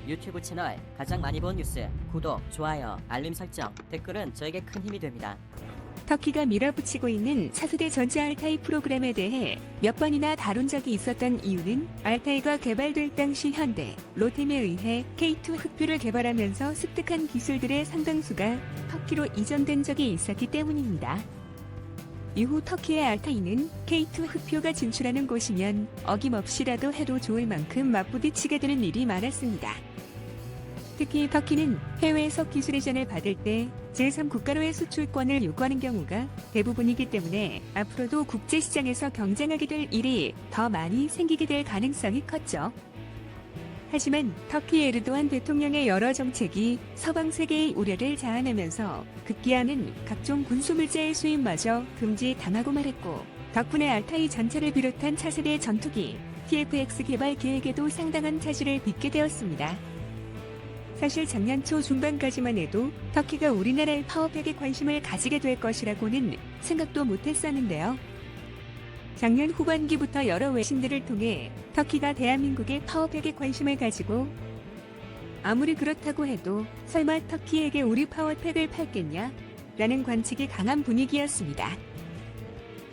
유튜브 채널 가장 많이 본 뉴스 구독, 좋아요, 알림 설정, 댓글은 저에게 큰 힘이 됩니다. 터키가 밀어붙이고 있는 차세대 전체 알타이 프로그램에 대해 몇 번이나 다룬 적이 있었던 이유는 알타이가 개발될 당시 현대, 로템에 의해 K2 흑표를 개발하면서 습득한 기술들의 상당수가 터키로 이전된 적이 있었기 때문입니다. 이후 터키의 알타이는 K2 흑표가 진출하는 곳이면 어김없이라도 해도 좋을 만큼 맞부딪히게 되는 일이 많았습니다. 특히 터키는 해외에서 기술 이전을 받을 때 제3국가로의 수출권을 요구하는 경우가 대부분이기 때문에 앞으로도 국제시장에서 경쟁하게 될 일이 더 많이 생기게 될 가능성이 컸죠. 하지만 터키 에르도안 대통령의 여러 정책이 서방 세계의 우려를 자아내면서 급기야는 각종 군수물자의 수입마저 금지당하고 말했고, 덕분에 알타이 전체를 비롯한 차세대 전투기 TFX 개발 계획에도 상당한 차질을 빚게 되었습니다. 사실 작년 초 중반까지만 해도 터키가 우리나라의 파워팩에 관심을 가지게 될 것이라고는 생각도 못했었는데요. 작년 후반기부터 여러 외신들을 통해 터키가 대한민국의 파워팩에 관심을 가지고, 아무리 그렇다고 해도 설마 터키에게 우리 파워팩을 팔겠냐? 라는 관측이 강한 분위기였습니다.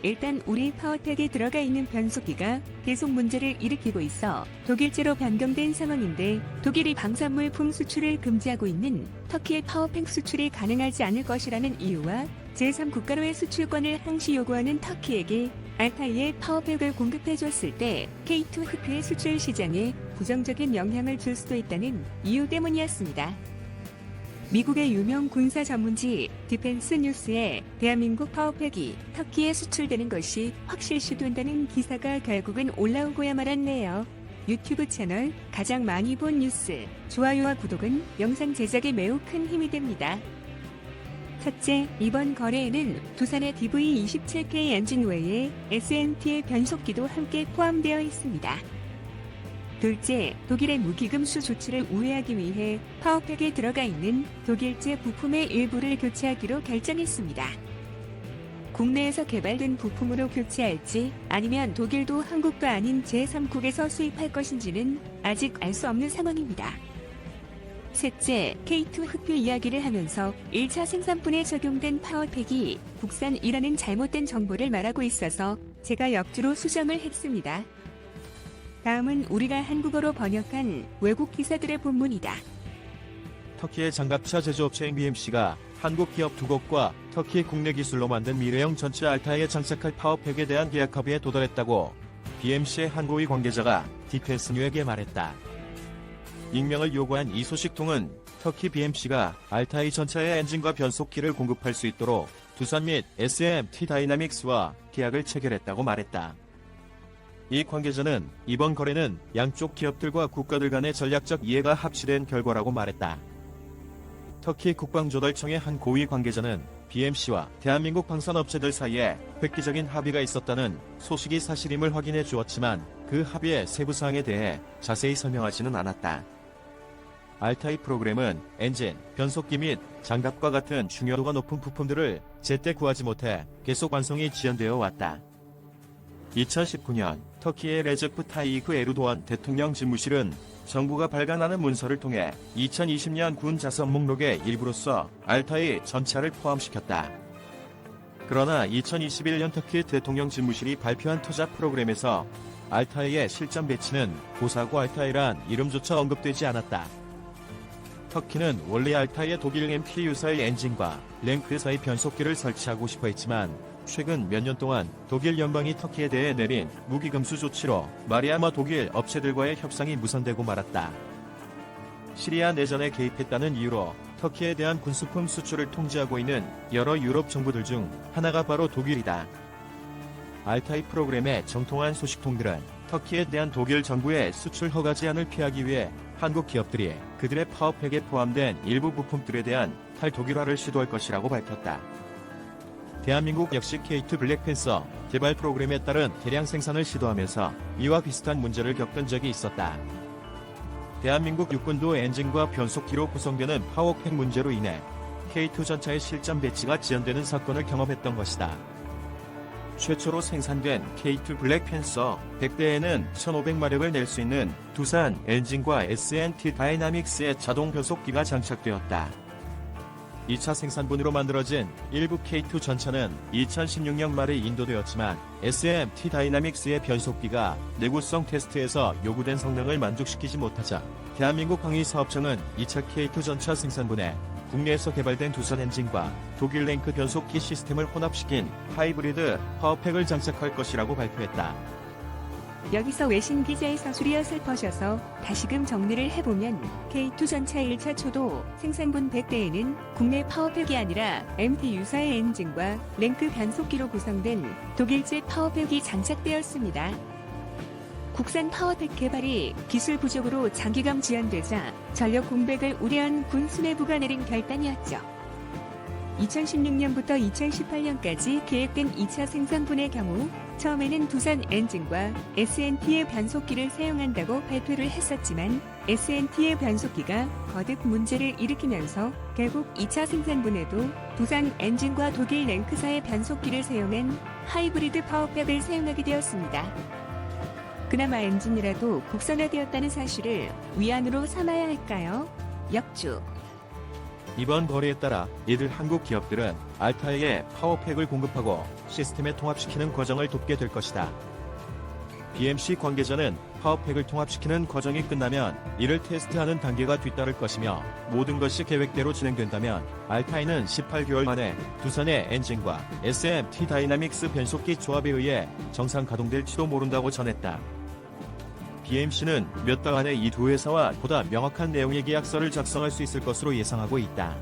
일단 우리 파워팩에 들어가 있는 변속기가 계속 문제를 일으키고 있어 독일제로 변경된 상황인데, 독일이 방산물품 수출을 금지하고 있는 터키의 파워팩 수출이 가능하지 않을 것이라는 이유와 제3국가로의 수출권을 항시 요구하는 터키에게 알타이의 파워팩을 공급해줬을 때 K2 흑표의 수출 시장에 부정적인 영향을 줄 수도 있다는 이유 때문이었습니다. 미국의 유명 군사 전문지 디펜스 뉴스에 대한민국 파워팩이 터키에 수출되는 것이 확실시된다는 기사가 결국은 올라오고야 말았네요. 유튜브 채널 가장 많이 본 뉴스, 좋아요와 구독은 영상 제작에 매우 큰 힘이 됩니다. 첫째, 이번 거래에는 두산의 DV27K 엔진 외에 SNT의 변속기도 함께 포함되어 있습니다. 둘째, 독일의 무기금수 조치를 우회하기 위해 파워팩에 들어가 있는 독일제 부품의 일부를 교체하기로 결정했습니다. 국내에서 개발된 부품으로 교체할지 아니면 독일도 한국도 아닌 제3국에서 수입할 것인지는 아직 알 수 없는 상황입니다. 셋째, K2 흑표 이야기를 하면서 1차 생산분에 적용된 파워팩이 국산이라는 잘못된 정보를 말하고 있어서 제가 역주로 수정을 했습니다. 다음은 우리가 한국어로 번역한 외국 기사들의 본문이다. 터키의 장갑차 제조업체인 BMC가 한국 기업 두 곳과 터키 국내 기술로 만든 미래형 전체 알타이에 장착할 파워팩에 대한 계약 합의에 도달했다고 BMC의 한 고위 관계자가 디펜스뉴에게 말했다. 익명을 요구한 이 소식통은 터키 BMC가 알타이 전차의 엔진과 변속기를 공급할 수 있도록 두산 및 SMT 다이나믹스와 계약을 체결했다고 말했다. 이 관계자는 이번 거래는 양쪽 기업들과 국가들 간의 전략적 이해가 합치된 결과라고 말했다. 터키 국방조달청의 한 고위 관계자는 BMC와 대한민국 방산업체들 사이에 획기적인 합의가 있었다는 소식이 사실임을 확인해 주었지만 그 합의의 세부 사항에 대해 자세히 설명하지는 않았다. 알타이 프로그램은 엔진, 변속기 및 장갑과 같은 중요도가 높은 부품들을 제때 구하지 못해 계속 완성이 지연되어 왔다. 2019년 터키의 레제프 타이이프 에르도안 대통령 집무실은 정부가 발간하는 문서를 통해 2020년 군 자선 목록의 일부로서 알타이 전차를 포함시켰다. 그러나 2021년 터키 대통령 집무실이 발표한 투자 프로그램에서 알타이의 실전 배치는 고사고 알타이란 이름조차 언급되지 않았다. 터키는 원래 알타이의 독일 MP 유사의 엔진과 랭크사의 변속기를 설치하고 싶어 했지만 최근 몇 년 동안 독일 연방이 터키에 대해 내린 무기금수 조치로 마리아마 독일 업체들과의 협상이 무산되고 말았다. 시리아 내전에 개입했다는 이유로 터키에 대한 군수품 수출을 통제하고 있는 여러 유럽 정부들 중 하나가 바로 독일이다. 알타이 프로그램의 정통한 소식통들은 터키에 대한 독일 정부의 수출 허가 제한을 피하기 위해 한국 기업들이 그들의 파워팩에 포함된 일부 부품들에 대한 탈독일화를 시도할 것이라고 밝혔다. 대한민국 역시 K2 블랙팬서 개발 프로그램에 따른 대량 생산을 시도하면서 이와 비슷한 문제를 겪은 적이 있었다. 대한민국 육군도 엔진과 변속기로 구성되는 파워팩 문제로 인해 K2 전차의 실전 배치가 지연되는 사건을 경험했던 것이다. 최초로 생산된 K2 블랙팬서 100대에는 1500마력을 낼 수 있는 두산 엔진과 S&T 다이나믹스의 자동 변속기가 장착되었다. 2차 생산분으로 만들어진 일부 K2 전차는 2016년 말에 인도되었지만 S&T 다이나믹스의 변속기가 내구성 테스트에서 요구된 성능을 만족시키지 못하자 대한민국 항해사업청은 2차 K2 전차 생산분에 국내에서 개발된 두산 엔진과 독일 랭크 변속기 시스템을 혼합시킨 하이브리드 파워팩을 장착할 것이라고 발표했다. 여기서 외신 기자의 서술이 어설퍼져서 다시금 정리를 해보면 K2 전차 1차 초도 생산분 100대에는 국내 파워팩이 아니라 MT 유사의 엔진과 랭크 변속기로 구성된 독일제 파워팩이 장착되었습니다. 국산 파워팩 개발이 기술 부족으로 장기간 지연되자 전력 공백을 우려한 군 수뇌부가 내린 결단이었죠. 2016년부터 2018년까지 계획된 2차 생산분의 경우 처음에는 두산 엔진과 S&T의 변속기를 사용한다고 발표를 했었지만 S&T의 변속기가 거듭 문제를 일으키면서 결국 2차 생산분에도 두산 엔진과 독일 랭크사의 변속기를 사용한 하이브리드 파워팩을 사용하게 되었습니다. 그나마 엔진이라도 국산화되었다는 사실을 위안으로 삼아야 할까요? 역주. 이번 거래에 따라 이들 한국 기업들은 알타이에 파워팩을 공급하고 시스템에 통합시키는 과정을 돕게 될 것이다. BMC 관계자는 파워팩을 통합시키는 과정이 끝나면 이를 테스트하는 단계가 뒤따를 것이며 모든 것이 계획대로 진행된다면 알타이는 18개월 만에 두산의 엔진과 S&T 다이나믹스 변속기 조합에 의해 정상 가동될지도 모른다고 전했다. BMC는 몇 달 안에 이 두 회사와 보다 명확한 내용의 계약서를 작성할 수 있을 것으로 예상하고 있다.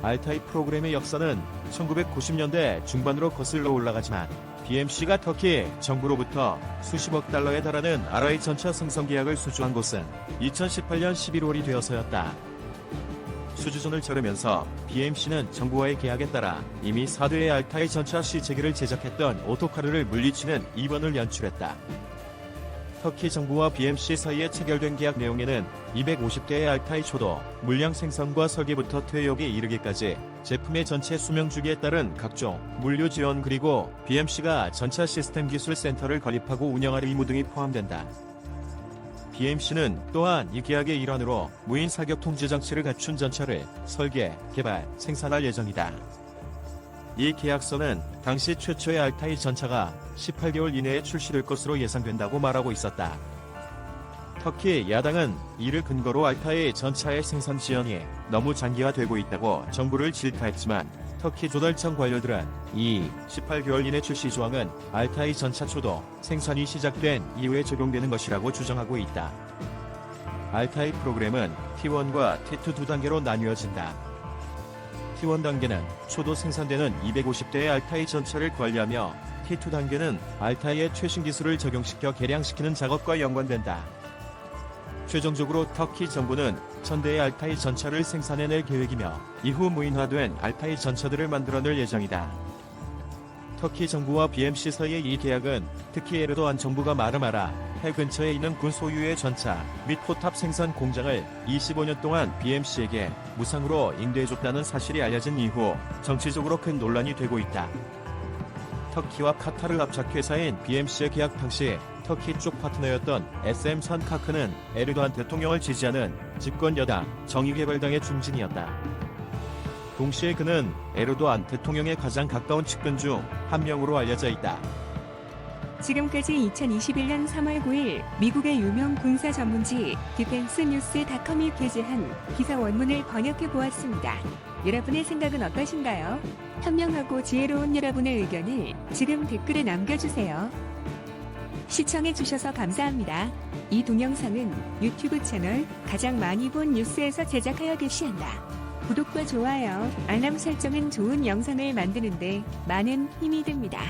알타이 프로그램의 역사는 1990년대 중반으로 거슬러 올라가지만 BMC가 터키 정부로부터 수십억 달러에 달하는 RI 전차 생성 계약을 수주한 것은 2018년 11월이 되어서였다. 수주전을 치르면서 BMC는 정부와의 계약에 따라 이미 4대의 알타이 전차 시제기를 제작했던 오토카르를 물리치는 2번을 연출했다. 터키 정부와 BMC 사이에 체결된 계약 내용에는 250대의 알타이 초도, 물량 생산과 설계부터 퇴역에 이르기까지 제품의 전체 수명 주기에 따른 각종 물류 지원 그리고 BMC가 전차 시스템 기술 센터를 건립하고 운영할 의무 등이 포함된다. BMC는 또한 이 계약의 일환으로 무인 사격 통제 장치를 갖춘 전차를 설계, 개발, 생산할 예정이다. 이 계약서는 당시 최초의 알타이 전차가 18개월 이내에 출시될 것으로 예상된다고 말하고 있었다. 터키 야당은 이를 근거로 알타이 전차의 생산 지연이 너무 장기화되고 있다고 정부를 질타했지만 터키 조달청 관료들은 이 18개월 이내 출시 조항은 알타이 전차 초도 생산이 시작된 이후에 적용되는 것이라고 주장하고 있다. 알타이 프로그램은 T1과 T2 두 단계로 나뉘어진다. T1 단계는 초도 생산되는 250대의 알타이 전차를 관리하며 T2 단계는 알타이의 최신 기술을 적용시켜 개량시키는 작업과 연관된다. 최종적으로 터키 정부는 1000대의 알타이 전차를 생산해낼 계획이며 이후 무인화된 알타이 전차들을 만들어낼 예정이다. 터키 정부와 BMC 사이의 이 계약은 특히 에르도안 정부가 마르마라 해 근처에 있는 군 소유의 전차 및 포탑 생산 공장을 25년 동안 BMC에게 무상으로 인도해줬다는 사실이 알려진 이후 정치적으로 큰 논란이 되고 있다. 터키와 카타르 합작회사인 BMC의 계약 당시 터키 쪽 파트너였던 SM 선카크는 에르도안 대통령을 지지하는 집권 여당 정의개발당의 중진이었다. 동시에 그는 에르도안 대통령의 가장 가까운 측근 중 한 명으로 알려져 있다. 지금까지 2021년 3월 9일 미국의 유명 군사 전문지 디펜스뉴스닷컴이 게재한 기사 원문을 번역해 보았습니다. 여러분의 생각은 어떠신가요? 현명하고 지혜로운 여러분의 의견을 지금 댓글에 남겨주세요. 시청해주셔서 감사합니다. 이 동영상은 유튜브 채널 가장 많이 본 뉴스에서 제작하여 게시한다. 구독과 좋아요, 알람 설정은 좋은 영상을 만드는데 많은 힘이 됩니다.